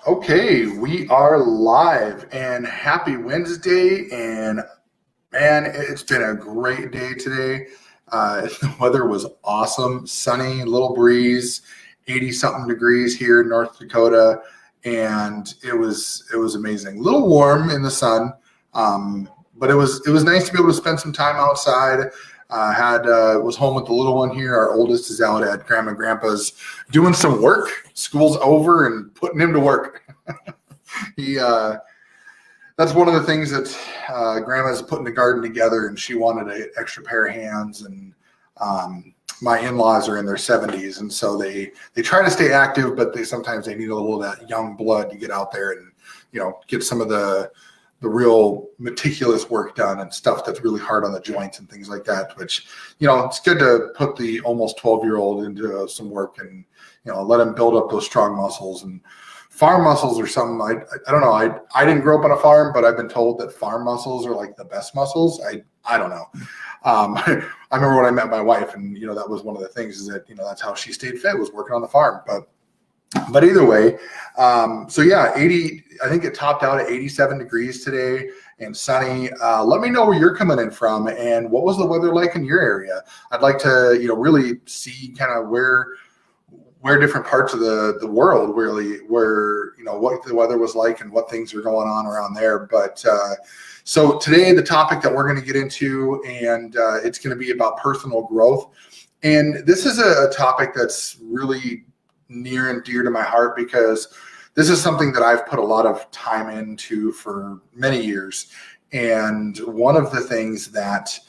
Okay, we are live and happy Wednesday. And man, it's been a great day today. The weather was awesome, sunny, little breeze, 80 something degrees here in North Dakota. And it was amazing. A little warm in the sun, but it was nice to be able to spend some time outside. Had Was home with the little one here. Our oldest is out at Grandma and Grandpa's doing some work. School's over and putting him to work. He That's one of the things that Grandma's putting the garden together, and she wanted an extra pair of hands. And my in-laws are in their 70s, and so they try to stay active, but sometimes they need a little of that young blood to get out there and get some of the real meticulous work done and stuff that's really hard on the joints and things like that. Which it's good to put the almost 12-year-old into some work and let him build up those strong muscles. And farm muscles are something I don't know. I didn't grow up on a farm, but I've been told that farm muscles are like the best muscles. I don't know. I remember when I met my wife, and that was one of the things, is that that's how she stayed fit, was working on the farm. But either way, so yeah, 80. I think it topped out at 87 degrees today and sunny. Let me know where you're coming in from and what was the weather like in your area. I'd like to really see kind of where different parts of the world really, where what the weather was like and what things are going on around there. But so today the topic that we're going to get into, and it's going to be about personal growth. And this is a topic that's really near and dear to my heart, because this is something that I've put a lot of time into for many years. And one of the things that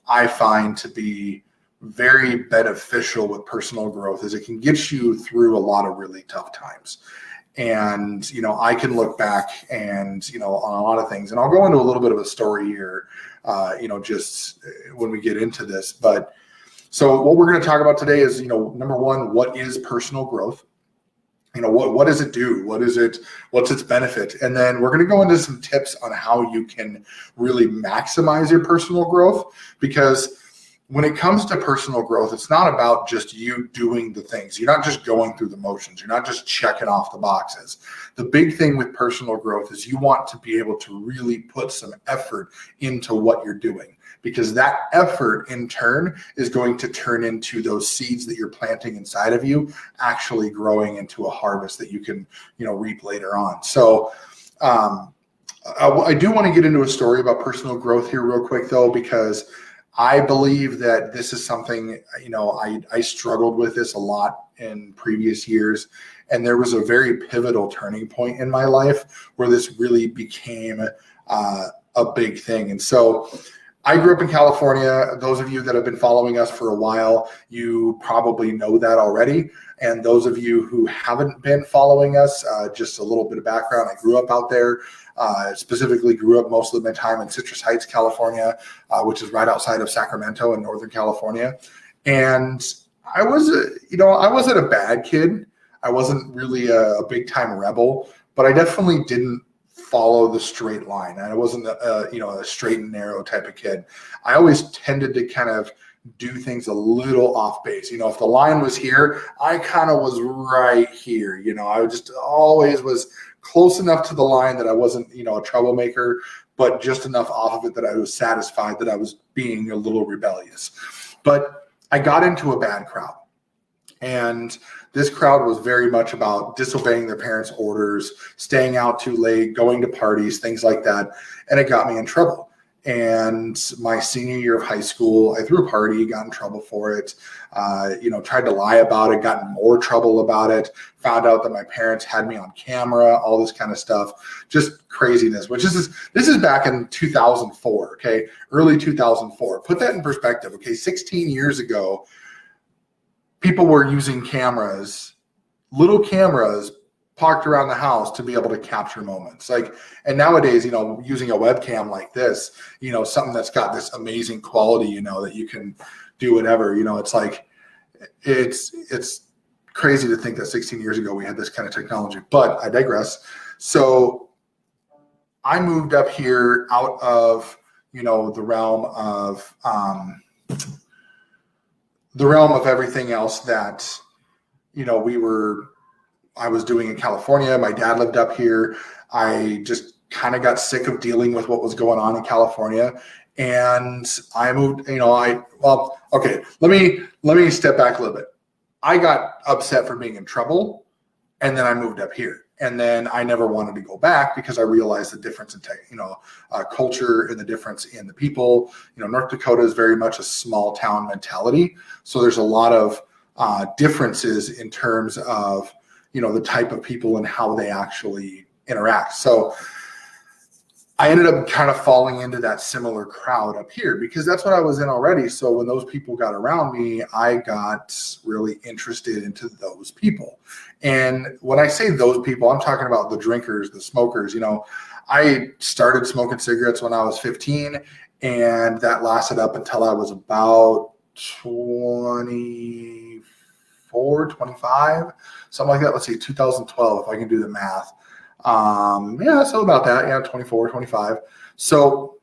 I find to be very beneficial with personal growth is it can get you through a lot of really tough times. And I can look back and on a lot of things, and I'll go into a little bit of a story here just when we get into this. But so what we're going to talk about today is number one, what is personal growth? What does it do? What's its benefit? And then we're going to go into some tips on how you can really maximize your personal growth. Because when it comes to personal growth, it's not about just you doing the things. You're not just going through the motions. You're not just checking off the boxes. The big thing with personal growth is you want to be able to really put some effort into what you're doing, because that effort in turn is going to turn into those seeds that you're planting inside of you, actually growing into a harvest that you can, reap later on. So I do want to get into a story about personal growth here real quick, though, because I believe that this is something, I struggled with this a lot in previous years. And there was a very pivotal turning point in my life where this really became a big thing. And so I grew up in California. Those of you that have been following us for a while, you probably know that already. And those of you who haven't been following us, just a little bit of background. I grew up out there. Specifically grew up most of my time in Citrus Heights, California, which is right outside of Sacramento in Northern California. And I wasn't a bad kid. I wasn't really a big time rebel, but I definitely didn't follow the straight line. I wasn't a straight and narrow type of kid. I always tended to kind of do things a little off base. If the line was here, I kind of was right here. I just always was close enough to the line that I wasn't, a troublemaker, but just enough off of it that I was satisfied that I was being a little rebellious. But I got into a bad crowd. And this crowd was very much about disobeying their parents' orders, staying out too late, going to parties, things like that. And it got me in trouble. And my senior year of high school, I threw a party, got in trouble for it, tried to lie about it, got in more trouble about it, found out that my parents had me on camera, all this kind of stuff, just craziness, this is back in 2004, okay, early 2004. Put that in perspective, okay, 16 years ago, people were using little cameras, parked around the house to be able to capture moments. And nowadays, using a webcam like this, something that's got this amazing quality, that you can do whatever, it's crazy to think that 16 years ago we had this kind of technology, but I digress. So I moved up here out of, the realm of everything else that, we were I was doing in California. My dad lived up here. I just kind of got sick of dealing with what was going on in California. And I moved, okay, let me step back a little bit. I got upset for being in trouble, and then I moved up here. And then I never wanted to go back because I realized the difference in culture and the difference in the people. North Dakota is very much a small town mentality. So there's a lot of differences in terms of, the type of people and how they actually interact. So I ended up kind of falling into that similar crowd up here because that's what I was in already. So when those people got around me, I got really interested into those people. And when I say those people, I'm talking about the drinkers, the smokers. I started smoking cigarettes when I was 15, and that lasted up until I was about 24, 25, something like that. Let's see, 2012, if I can do the math. So about that, 24, 25. So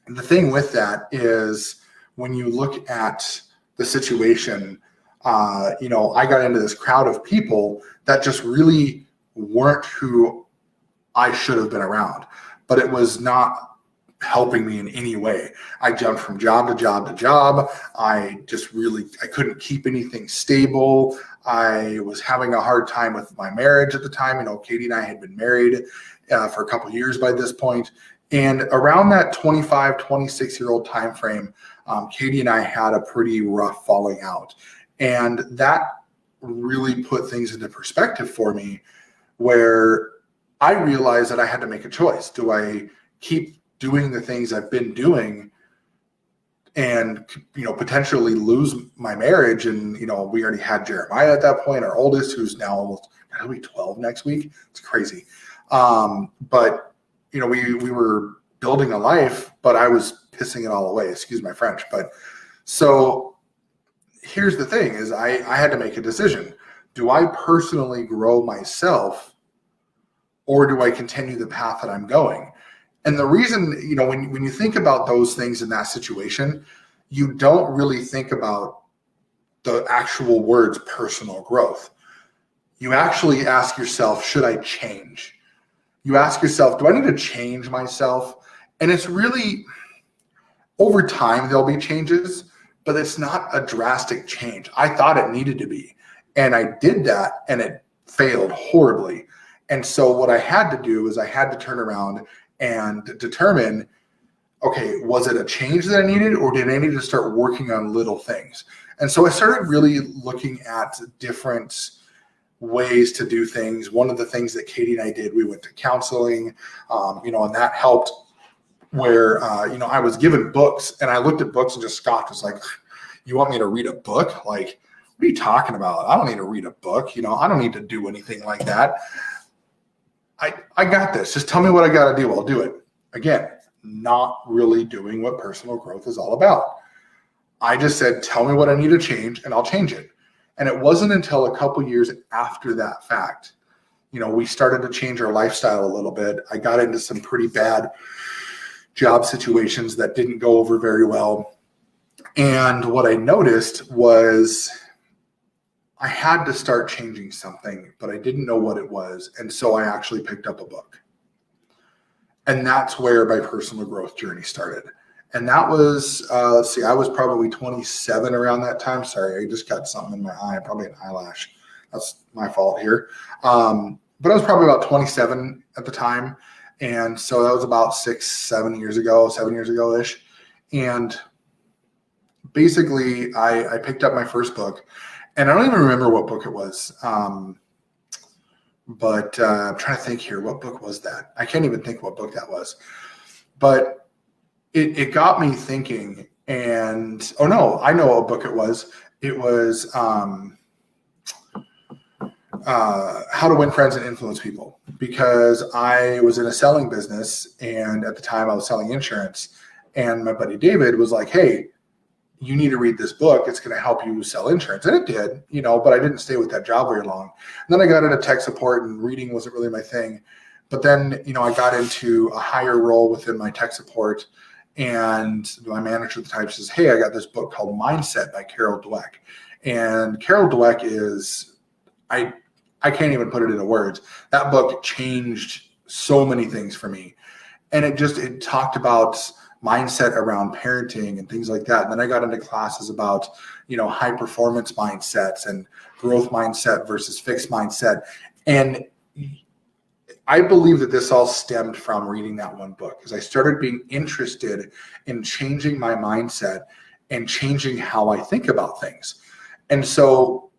the thing with that is when you look at the situation, I got into this crowd of people that just really weren't who I should have been around, but it was not helping me in any way. I jumped from job to job to job. I couldn't keep anything stable. I was having a hard time with my marriage at the time. Katie and I had been married for a couple of years by this point. And around that 25, 26-year-old time frame, Katie and I had a pretty rough falling out. And that really put things into perspective for me, where I realized that I had to make a choice. Do I keep doing the things I've been doing and, potentially lose my marriage? And, we already had Jeremiah at that point, our oldest, who's now almost, he'll be 12 next week. It's crazy. But, we were building a life, but I was pissing it all away. Excuse my French. But so here's the thing is I had to make a decision. Do I personally grow myself, or do I continue the path that I'm going? And the reason, when you think about those things in that situation, you don't really think about the actual words personal growth. You actually ask yourself, should I change? You ask yourself, do I need to change myself? And it's really, over time, there'll be changes, but it's not a drastic change. I thought it needed to be. And I did that, and it failed horribly. And so what I had to do is I had to turn around and determine, okay, was it a change that I needed, or did I need to start working on little things? And so I started really looking at different ways to do things. One of the things that Katie and I did, we went to counseling, and that helped, where, I was given books, and I looked at books and just scoffed. It's like, you want me to read a book? Like, what are you talking about? I don't need to read a book. I don't need to do anything like that. I got this. Just tell me what I got to do. I'll do it. Again, not really doing what personal growth is all about. I just said, tell me what I need to change, and I'll change it. And it wasn't until a couple years after that fact, we started to change our lifestyle a little bit. I got into some pretty bad job situations that didn't go over very well. And what I noticed was I had to start changing something, but I didn't know what it was. And so I actually picked up a book. And that's where my personal growth journey started. And that was, I was probably 27 around that time. Sorry, I just got something in my eye, probably an eyelash. That's my fault here. But I was probably about 27 at the time. And so that was about 7 years ago-ish. And basically I picked up my first book, and I don't even remember what book it was. But I'm trying to think here. What book was that? I can't even think what book that was. But it got me thinking. And, oh no, I know what book it was. It was How to Win Friends and Influence People. Because I was in a selling business, and at the time I was selling insurance. And my buddy David was like, hey, you need to read this book. It's going to help you sell insurance. And it did, but I didn't stay with that job very long. And then I got into tech support, and reading wasn't really my thing. But then, I got into a higher role within my tech support, and my manager at the time says, hey, I got this book called Mindset by Carol Dweck. And Carol Dweck is, I I can't even put it into words. That book changed so many things for me. And it talked about mindset around parenting and things like that. And then I got into classes about, high performance mindsets and growth mindset versus fixed mindset. And I believe that this all stemmed from reading that one book, because I started being interested in changing my mindset and changing how I think about things. And so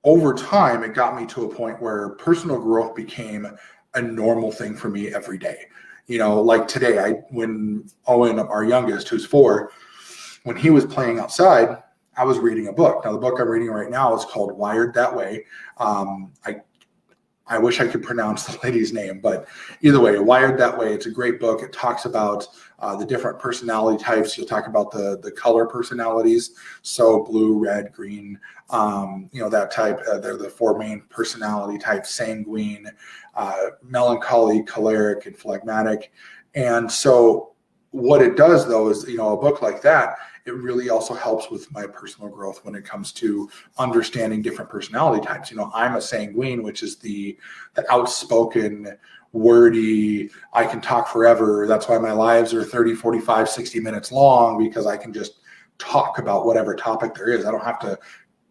over time, it got me to a point where personal growth became a normal thing for me every day. Like today, when Owen, our youngest, who's 4, when he was playing outside, I was reading a book. Now, the book I'm reading right now is called Wired That Way. I wish I could pronounce the lady's name, but either way, Wired That Way. It's a great book. It talks about the different personality types. You'll talk about the color personalities. So blue, red, green, that type. They're the 4 main personality types: sanguine, melancholy, choleric, and phlegmatic. And so what it does, though, is, a book like that, it really also helps with my personal growth when it comes to understanding different personality types. I'm a sanguine, which is the outspoken, wordy, I can talk forever. That's why my lives are 30, 45, 60 minutes long, because I can just talk about whatever topic there is. I don't have to,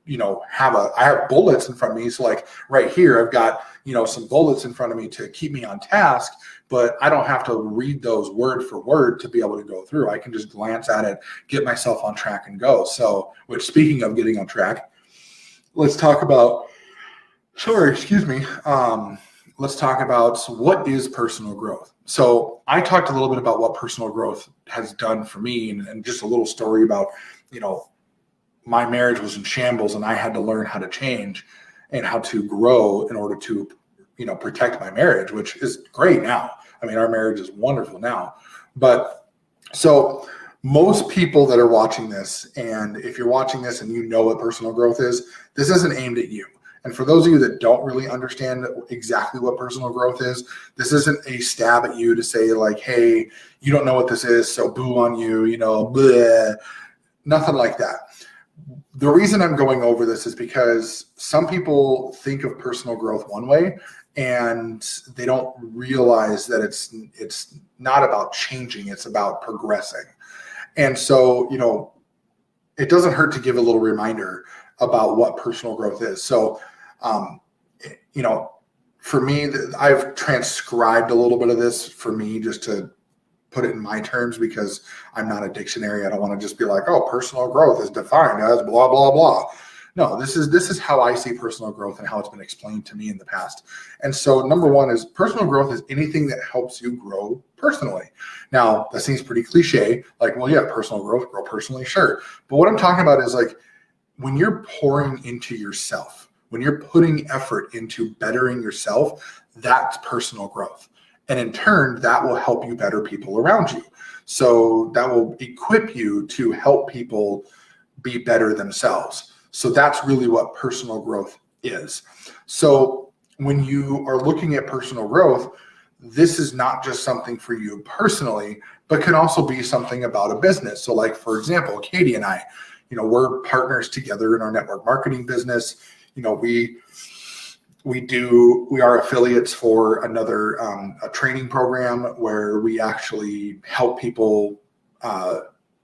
I have bullets in front of me. So like right here, I've got, some bullets in front of me to keep me on task, but I don't have to read those word for word to be able to go through. I can just glance at it, get myself on track and go. So, which, speaking of getting on track, let's talk about, let's talk about what is personal growth. So I talked a little bit about what personal growth has done for me, and just a little story about, my marriage was in shambles and I had to learn how to change and how to grow in order to, protect my marriage, which is great now. I mean, our marriage is wonderful now. But so most people that are watching this, and if you're watching this and you know what personal growth is, this isn't aimed at you. And for those of you that don't really understand exactly what personal growth is, this isn't a stab at you to say like, hey, you don't know what this is, so boo on you, bleh. Nothing like that. The reason I'm going over this is because some people think of personal growth one way, and they don't realize that it's not about changing, it's about progressing. And so, it doesn't hurt to give a little reminder about what personal growth is. So, for me, I've transcribed a little bit of this for me just to put it in my terms, because I'm not a dictionary. I don't want to just be like, oh, personal growth is defined as blah, blah, blah. No, this is how I see personal growth and how it's been explained to me in the past. And so number one is personal growth is anything that helps you grow personally. Now, that seems pretty cliche, like, well, yeah, personal growth, grow personally, sure. But what I'm talking about is like when you're pouring into yourself, when you're putting effort into bettering yourself, that's personal growth. And in turn, that will help you better people around you. So that will equip you to help people be better themselves. So that's really what personal growth is. So when you are looking at personal growth, this is not just something for you personally, but can also be something about a business. So like, for example, Katie and I, we're partners together in our network marketing business. We are affiliates for another a training program where we actually help people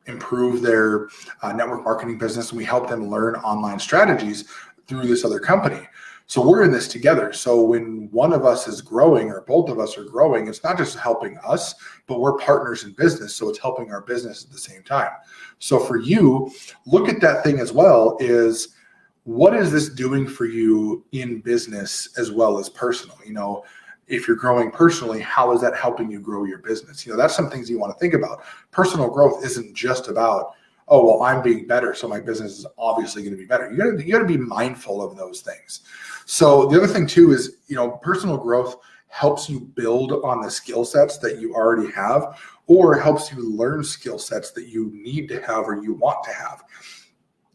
improve their network marketing business, and we help them learn online strategies through this other company. So we're in this together. So when one of us is growing or both of us are growing, it's not just helping us, but we're partners in business. So it's helping our business at the same time. So for you, look at that thing as well, is what is this doing for you in business as well as personal? If you're growing personally, how is that helping you grow your business? That's some things you want to think about. Personal growth isn't just about, oh, well, I'm being better, so my business is obviously going to be better. You got to be mindful of those things. So the other thing too is, personal growth helps you build on the skill sets that you already have, or helps you learn skill sets that you need to have or you want to have.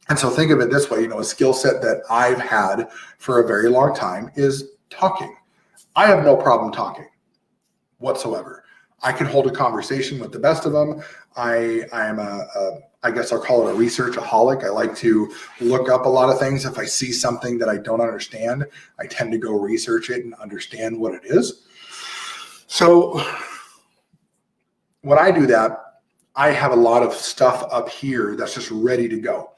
And so think of it this way, a skill set that I've had for a very long time is talking. I have no problem talking whatsoever. I can hold a conversation with the best of them. I am I guess I'll call it a researchaholic. I like to look up a lot of things. If I see something that I don't understand, I tend to go research it and understand what it is. So when I do that, I have a lot of stuff up here that's just ready to go.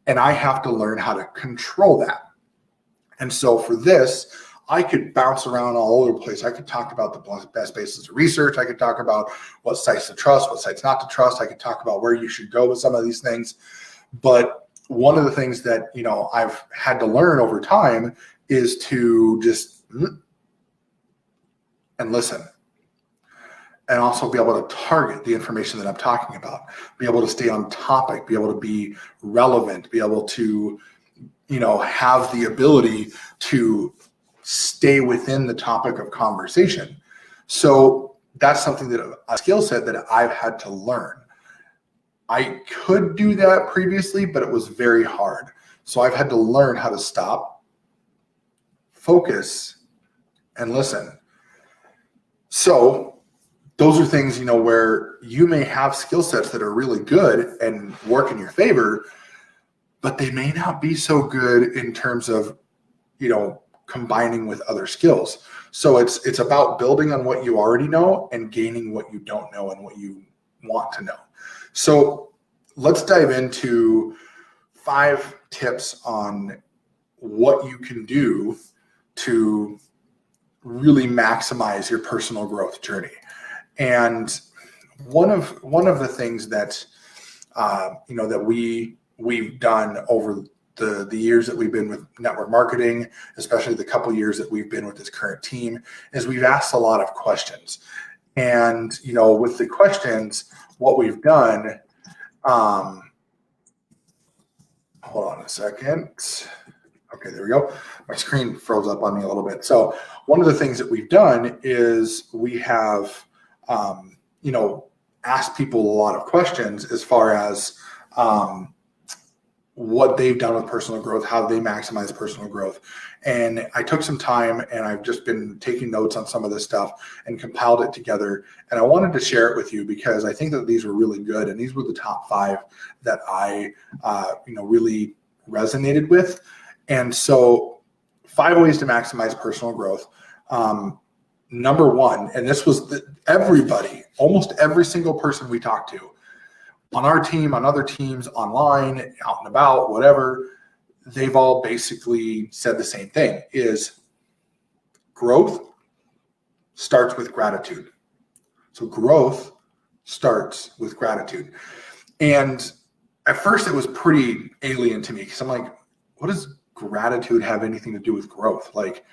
And I have to learn how to control that. And so for this, I could bounce around all over the place. I could talk about the best basis of research. I could talk about what sites to trust, what sites not to trust. I could talk about where you should go with some of these things. But one of the things that, I've had to learn over time is to just and listen, and also be able to target the information that I'm talking about, be able to stay on topic, be able to be relevant, be able to, have the ability to stay within the topic of conversation. So that's something that a skill set that I've had to learn. I could do that previously, but it was very hard. So I've had to learn how to stop, focus, and listen. So those are things, where you may have skill sets that are really good and work in your favor, but they may not be so good in terms of, combining with other skills. So it's about building on what you already know and gaining what you don't know and what you want to know. So let's dive into 5 tips on what you can do to really maximize your personal growth journey. And one of the things that that we've done over the years that we've been with network marketing, especially the couple years that we've been with this current team, is we've asked a lot of questions. And with the questions, what we've done, hold on a second. Okay, there we go. My screen froze up on me a little bit. So one of the things that we've done is we have asked people a lot of questions as far as what they've done with personal growth, how they maximize personal growth. And I took some time and I've just been taking notes on some of this stuff and compiled it together. And I wanted to share it with you because I think that these were really good. And these were the top 5 that I, really resonated with. And so 5 ways to maximize personal growth. Number 1, and this was everybody, almost every single person we talked to, on our team, on other teams, online, out and about, whatever, they've all basically said the same thing, is growth starts with gratitude. So growth starts with gratitude. And at first it was pretty alien to me because I'm like, what does gratitude have anything to do with growth? Like,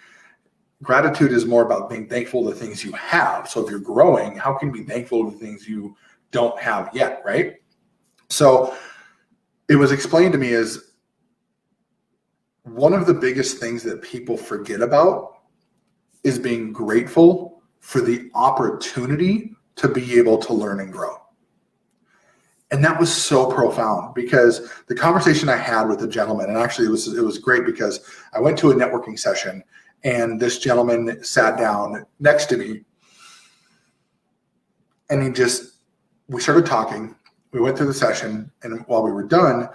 gratitude is more about being thankful to things you have. So if you're growing, how can you be thankful to things you don't have yet, right? So it was explained to me as one of the biggest things that people forget about is being grateful for the opportunity to be able to learn and grow. And that was so profound because the conversation I had with the gentleman, and actually it was great because I went to a networking session and this gentleman sat down next to me and we started talking. We went through the session, and while we were done,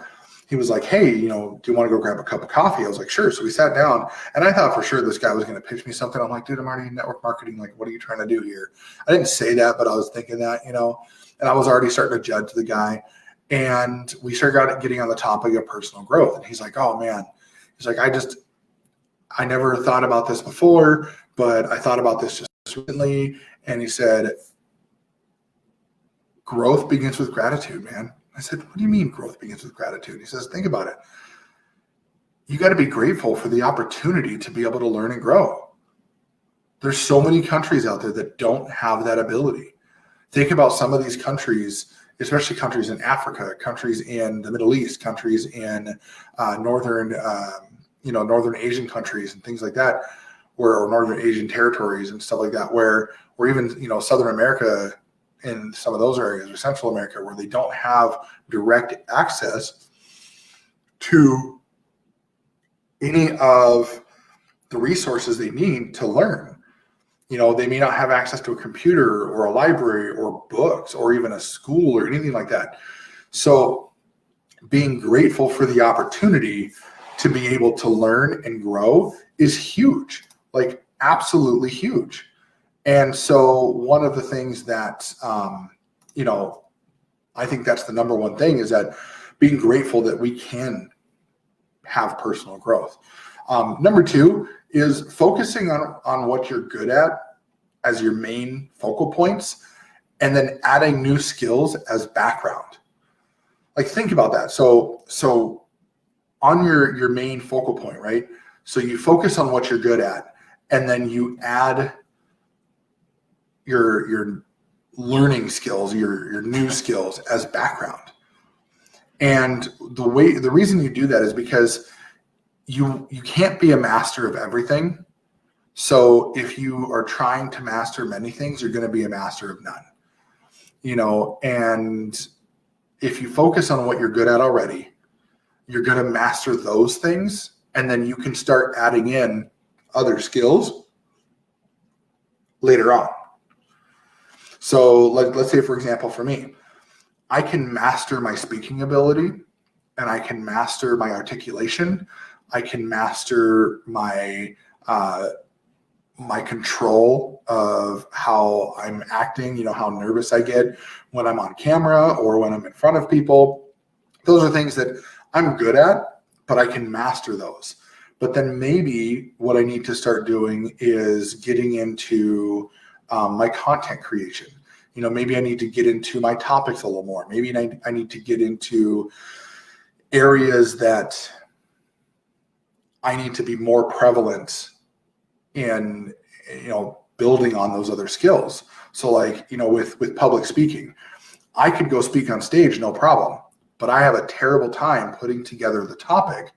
he was like, hey, do you want to go grab a cup of coffee? I was like, sure. So we sat down, and I thought for sure this guy was going to pitch me something. I'm like, dude, I'm already in network marketing. Like, what are you trying to do here? I didn't say that, but I was thinking that, and I was already starting to judge the guy. And we started getting on the topic of personal growth. And he's like, oh, man. He's like, I never thought about this before, but I thought about this just recently. And he said, growth begins with gratitude, man. I said, what do you mean growth begins with gratitude? He says, think about it. You got to be grateful for the opportunity to be able to learn and grow. There's so many countries out there that don't have that ability. Think about some of these countries, especially countries in Africa, countries in the Middle East, countries in northern Asian countries and things like that, or northern Asian territories and stuff like that, or even, Southern America, in some of those areas, or Central America, where they don't have direct access to any of the resources they need to learn. They may not have access to a computer or a library or books or even a school or anything like that. So being grateful for the opportunity to be able to learn and grow is huge, like absolutely huge. And so one of the things that, I think that's the number one thing, is that being grateful that we can have personal growth. Number two is focusing on what you're good at as your main focal points, and then adding new skills as background. Like, think about that. So on your main focal point, right? So you focus on what you're good at, and then you add your learning skills, your new skills as background. And the reason you do that is because you can't be a master of everything. So if you are trying to master many things, you're going to be a master of none. And if you focus on what you're good at already, you're going to master those things, and then you can start adding in other skills later on. So let's say, for example, for me, I can master my speaking ability, and I can master my articulation. I can master my control of how I'm acting, how nervous I get when I'm on camera or when I'm in front of people. Those are things that I'm good at, but I can master those. But then maybe what I need to start doing is getting into my content creation. Maybe I need to get into my topics a little more. Maybe I need to get into areas that I need to be more prevalent in, building on those other skills. So with public speaking, I could go speak on stage, no problem, but I have a terrible time putting together the topic,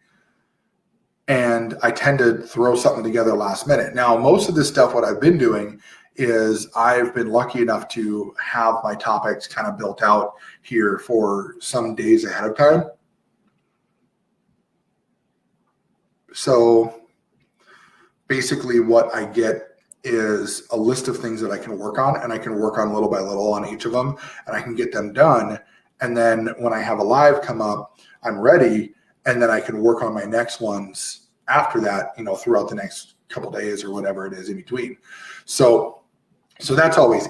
and I tend to throw something together last minute. Now, most of this stuff, what I've been doing is I've been lucky enough to have my topics kind of built out here for some days ahead of time. So basically what I get is a list of things that I can work on, and I can work on little by little on each of them, and I can get them done. And then when I have a live come up, I'm ready, and then I can work on my next ones after that, throughout the next couple days or whatever it is in between. So that's always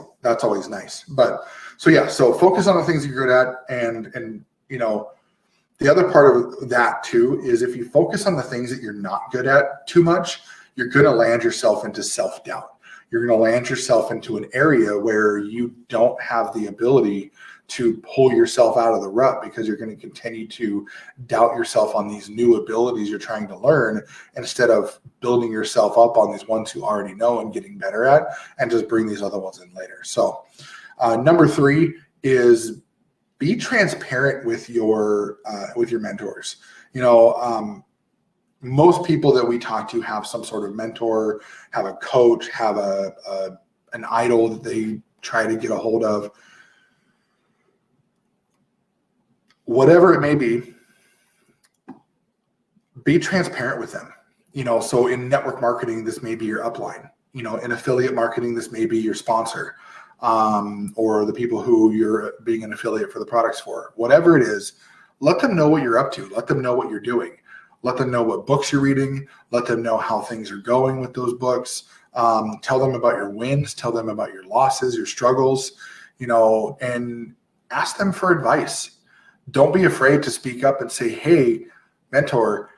nice. But so focus on the things you're good at, and the other part of that too is if you focus on the things that you're not good at too much, you're going to land yourself into self-doubt. You're going to land yourself into an area where you don't have the ability to pull yourself out of the rut, because you're going to continue to doubt yourself on these new abilities you're trying to learn, instead of building yourself up on these ones you already know and getting better at, and just bring these other ones in later. So number three is be transparent with your mentors. Most people that we talk to have some sort of mentor, have a coach, have an idol that they try to get a hold of. Whatever it may be transparent with them. So in network marketing, this may be your upline. In affiliate marketing, this may be your sponsor, or the people who you're being an affiliate for the products for. Whatever it is, let them know what you're up to. Let them know what you're doing. Let them know what books you're reading. Let them know how things are going with those books. Tell them about your wins. Tell them about your losses, your struggles, and ask them for advice. Don't be afraid to speak up and say, hey, mentor,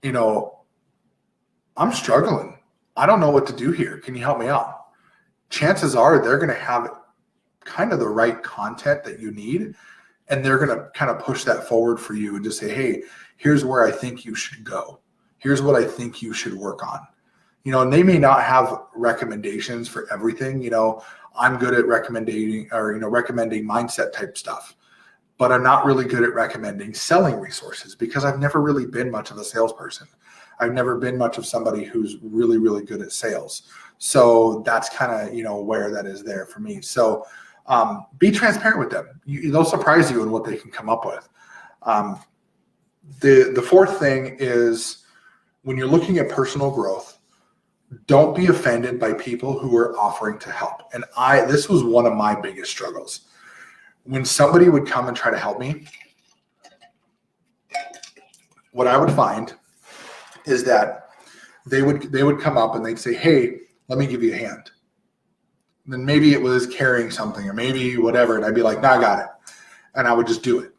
I'm struggling. I don't know what to do here. Can you help me out? Chances are they're going to have kind of the right content that you need, and they're going to kind of push that forward for you and just say, hey, here's where I think you should go. Here's what I think you should work on. And they may not have recommendations for everything. I'm good at recommending mindset type stuff, but I'm not really good at recommending selling resources, because I've never really been much of a salesperson. I've never been much of somebody who's really, really good at sales. So that's kind of, where that is there for me. So be transparent with them. They'll surprise you in what they can come up with. The fourth thing is, when you're looking at personal growth, don't be offended by people who are offering to help. And this was one of my biggest struggles. When somebody would come and try to help me, what I would find is that they would come up and they'd say, hey, let me give you a hand. And then maybe it was carrying something or maybe whatever. And I'd be like, no, I got it. And I would just do it.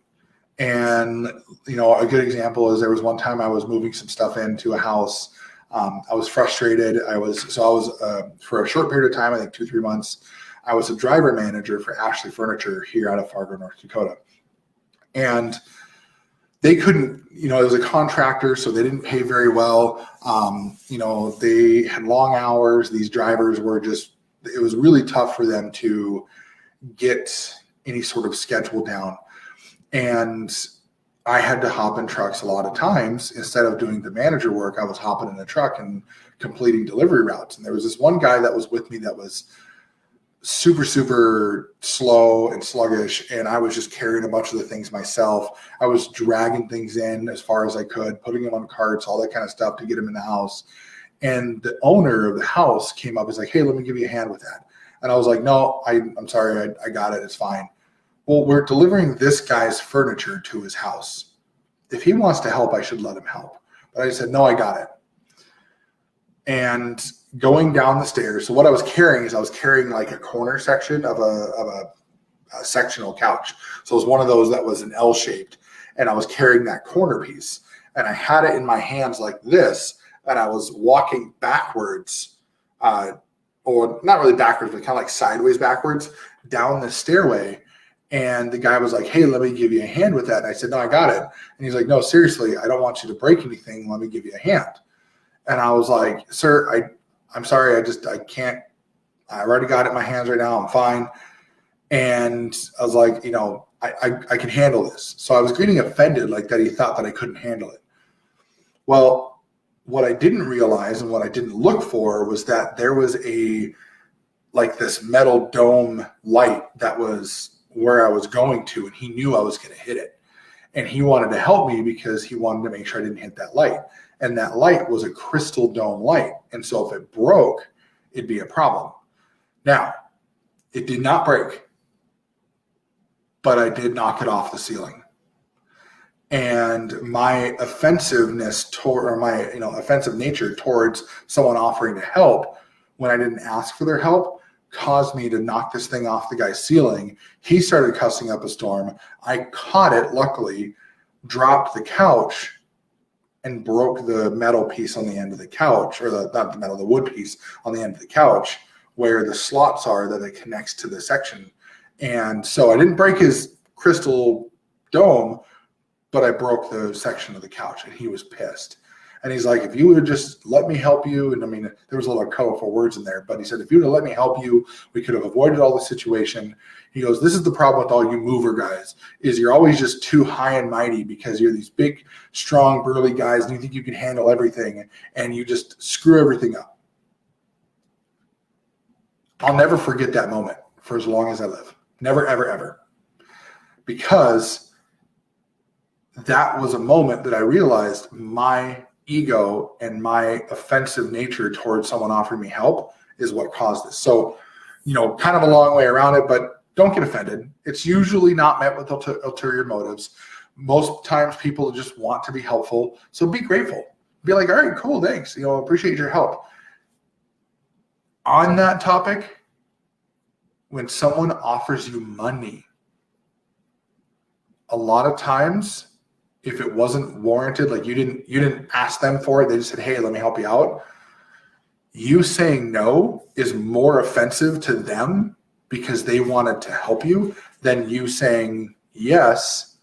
And, a good example is there was one time I was moving some stuff into a house. I was frustrated. I was for a short period of time, I think 2-3 months, I was a driver manager for Ashley Furniture here out of Fargo, North Dakota. And they couldn't, it was a contractor, so they didn't pay very well. They had long hours. These drivers it was really tough for them to get any sort of schedule down. And I had to hop in trucks a lot of times. Instead of doing the manager work, I was hopping in a truck and completing delivery routes. And there was this one guy that was with me that was super, super slow and sluggish. And I was just carrying a bunch of the things myself. I was dragging things in as far as I could, putting them on carts, all that kind of stuff to get them in the house. And the owner of the house came up and was like, hey, let me give you a hand with that. And I was like, no, I'm sorry. I got it. It's fine. Well, we're delivering this guy's furniture to his house. If he wants to help, I should let him help. But I said, no, I got it. And going down the stairs, so what I was carrying like a corner section of a sectional couch. So it was one of those that was an L-shaped, and I was carrying that corner piece. And I had it in my hands like this, and I was walking backwards, or not really backwards, but kind of like sideways backwards down the stairway. And the guy was like, hey, let me give you a hand with that. And I said, no, I got it. And he's like, no, seriously, I don't want you to break anything. Let me give you a hand. And I was like, sir, I'm sorry. I can't. I already got it in my hands right now. I'm fine. And I was like, I can handle this. So I was getting offended like that. He thought that I couldn't handle it. Well, what I didn't realize and what I didn't look for was that there was this metal dome light that was where I was going to, and he knew I was going to hit it. And he wanted to help me because he wanted to make sure I didn't hit that light. And that light was a crystal dome light. And so if it broke, it'd be a problem. Now, it did not break, but I did knock it off the ceiling. And my offensiveness offensive nature towards someone offering to help when I didn't ask for their help caused me to knock this thing off the guy's ceiling. He started cussing up a storm. I caught it, luckily, dropped the couch, and broke the metal piece on the end of the couch, or the wood piece on the end of the couch where the slots are that it connects to the section. And so I didn't break his crystal dome, but I broke the section of the couch, and he was pissed. And he's like, if you would have just let me help you, and I mean, there was a lot of colorful words in there, but he said, if you would have let me help you, we could have avoided all the situation. He goes, this is the problem with all you mover guys, is you're always just too high and mighty because you're these big, strong, burly guys, and you think you can handle everything, and you just screw everything up. I'll never forget that moment for as long as I live. Never, ever, ever. Because that was a moment that I realized my ego and my offensive nature towards someone offering me help is what caused this. So, kind of a long way around it, but don't get offended. It's usually not met with ulterior motives. Most times people just want to be helpful. So be grateful. Be like, all right, cool, thanks. Appreciate your help. On that topic, when someone offers you money, a lot of times, if it wasn't warranted, like you didn't ask them for it, they just said, hey, let me help you out. You saying no is more offensive to them because they wanted to help you than you saying yes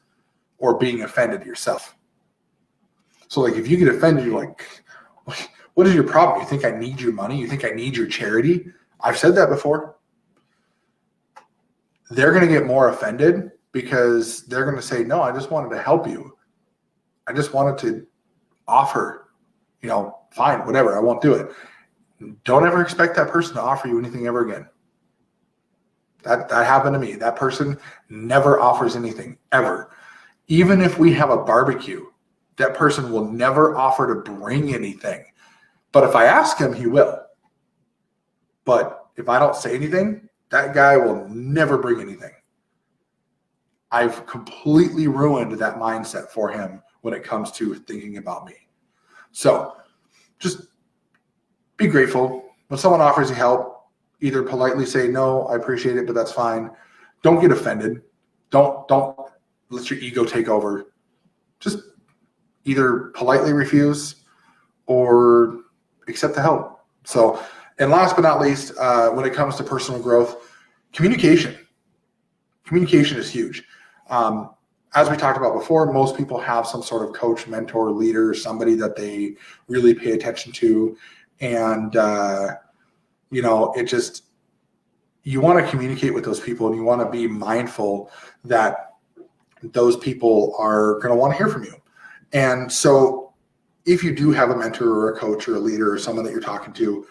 or being offended yourself. So like if you get offended, you're like, what is your problem? You think I need your money? You think I need your charity? I've said that before. They're going to get more offended because they're going to say, no, I just wanted to help you. I just wanted to offer, fine, whatever, I won't do it. Don't ever expect that person to offer you anything ever again. That happened to me. That person never offers anything, ever. Even if we have a barbecue, that person will never offer to bring anything. But if I ask him, he will. But if I don't say anything, that guy will never bring anything. I've completely ruined that mindset for him when it comes to thinking about me. So just be grateful. When someone offers you help, either politely say, no, I appreciate it, but that's fine. Don't get offended. Don't let your ego take over. Just either politely refuse or accept the help. So, and last but not least, when it comes to personal growth, communication. Communication is huge. As we talked about before, most people have some sort of coach, mentor, leader, somebody that they really pay attention to. And, you want to communicate with those people, and you want to be mindful that those people are going to want to hear from you. And so if you do have a mentor or a coach or a leader or someone that you're talking to,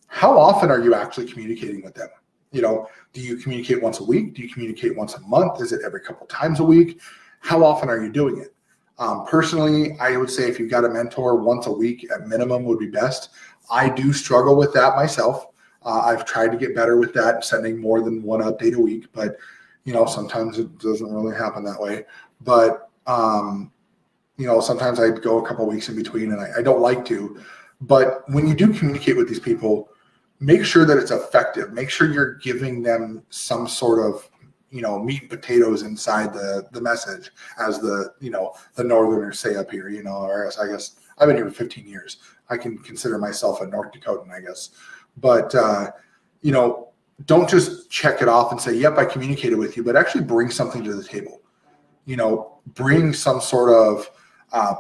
how often are you actually communicating with them? Do you communicate once a week? Do you communicate once a month? Is it every couple times a week? How often are you doing it? Personally, I would say if you've got a mentor, once a week at minimum would be best. I do struggle with that myself. I've tried to get better with that, sending more than one update a week, but sometimes it doesn't really happen that way. But sometimes I go a couple of weeks in between, and I don't like to. But when you do communicate with these people, make sure that it's effective. Make sure you're giving them some sort of meat and potatoes inside the message, as the Northerners say up here. Or I guess I've been here for 15 years. I can consider myself a North Dakotan, I guess. But don't just check it off and say, yep, I communicated with you, but actually bring something to the table. Bring some sort of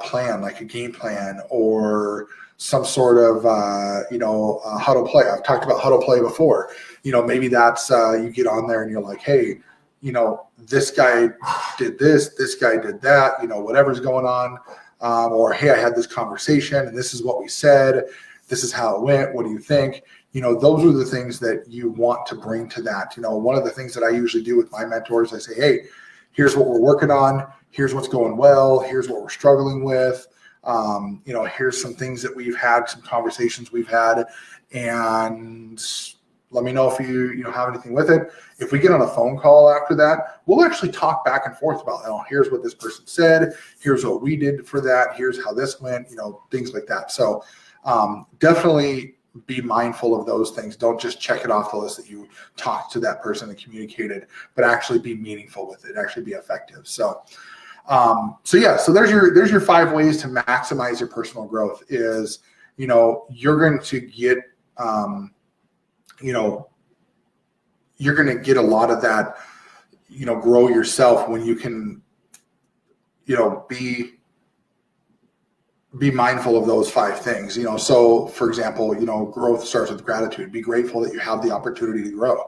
plan, like a game plan, or some sort of huddle play. I've talked about huddle play before. Maybe that's you get on there and you're like, hey, this guy did this guy did that, whatever's going on, or hey, I had this conversation and this is what we said, this is how it went, what do you think? Those are the things that you want to bring to that. One of the things that I usually do with my mentors, I say, hey, here's what we're working on, here's what's going well, here's what we're struggling with. Here's some things that we've had, some conversations we've had, and let me know if you have anything with it. If we get on a phone call after that, we'll actually talk back and forth about, here's what this person said, here's what we did for that, here's how this went, things like that. So definitely be mindful of those things. Don't just check it off the list that you talked to that person and communicated, but actually be meaningful with it, actually be effective. So there's your 5 ways to maximize your personal growth. Is you're going to get you're going to get a lot of that grow yourself when you can be mindful of those 5 things. So for example, growth starts with gratitude. Be grateful that you have the opportunity to grow.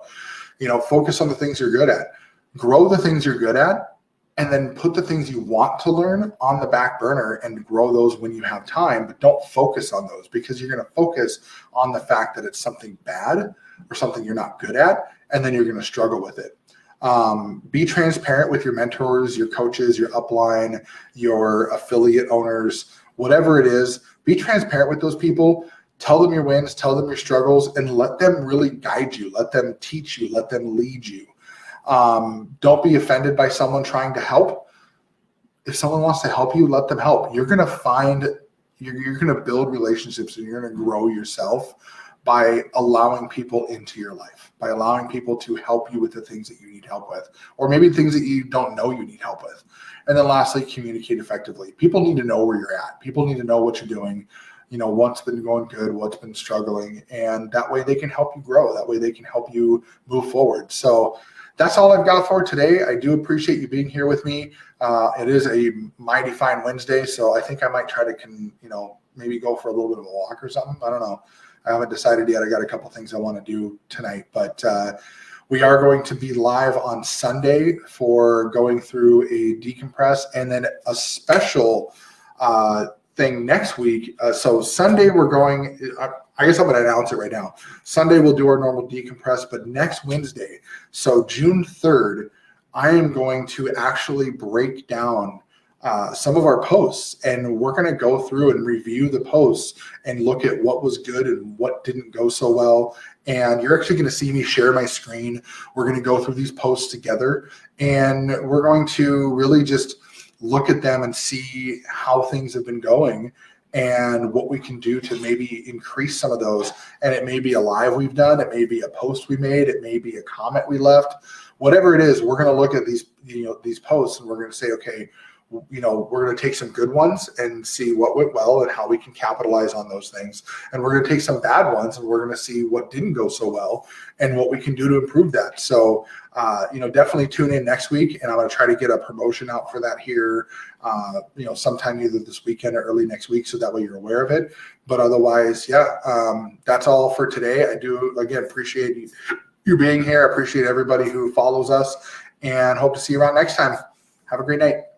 Focus on the things you're good at, grow the things you're good at, and then put the things you want to learn on the back burner and grow those when you have time. But don't focus on those, because you're going to focus on the fact that it's something bad or something you're not good at, and then you're going to struggle with it. Be transparent with your mentors, your coaches, your upline, your affiliate owners, whatever it is. Be transparent with those people. Tell them your wins, tell them your struggles, and let them really guide you. Let them teach you, let them lead you. Don't be offended by someone trying to help. If someone wants to help you, let them help. You're going to build relationships, and you're going to grow yourself by allowing people into your life, by allowing people to help you with the things that you need help with, or maybe things that you don't know you need help with. And then lastly, communicate effectively. People need to know where you're at. People need to know what you're doing, what's been going good, what's been struggling, and that way they can help you grow. That way they can help you move forward. So that's all I've got for today. I do appreciate you being here with me. It is a mighty fine Wednesday, so I think I might try to, maybe go for a little bit of a walk or something. I don't know. I haven't decided yet. I got a couple things I want to do tonight, but we are going to be live on Sunday for going through a decompress, and then a special thing next week. So Sunday we're going, I guess I'm going to announce it right now. Sunday we'll do our normal decompress, but next Wednesday, so June 3rd, I am going to actually break down some of our posts, and we're going to go through and review the posts and look at what was good and what didn't go so well. And you're actually going to see me share my screen. We're going to go through these posts together, and we're going to really just look at them and see how things have been going and what we can do to maybe increase some of those. And it may be a live we've done, it may be a post we made, it may be a comment we left, whatever it is. We're going to look at these posts and we're going to say, okay, we're going to take some good ones and see what went well and how we can capitalize on those things. And we're going to take some bad ones and we're going to see what didn't go so well and what we can do to improve that. So, definitely tune in next week, and I'm going to try to get a promotion out for that here, sometime either this weekend or early next week, so that way you're aware of it. But otherwise, that's all for today. I do, again, appreciate you being here. I appreciate everybody who follows us, and hope to see you around next time. Have a great night.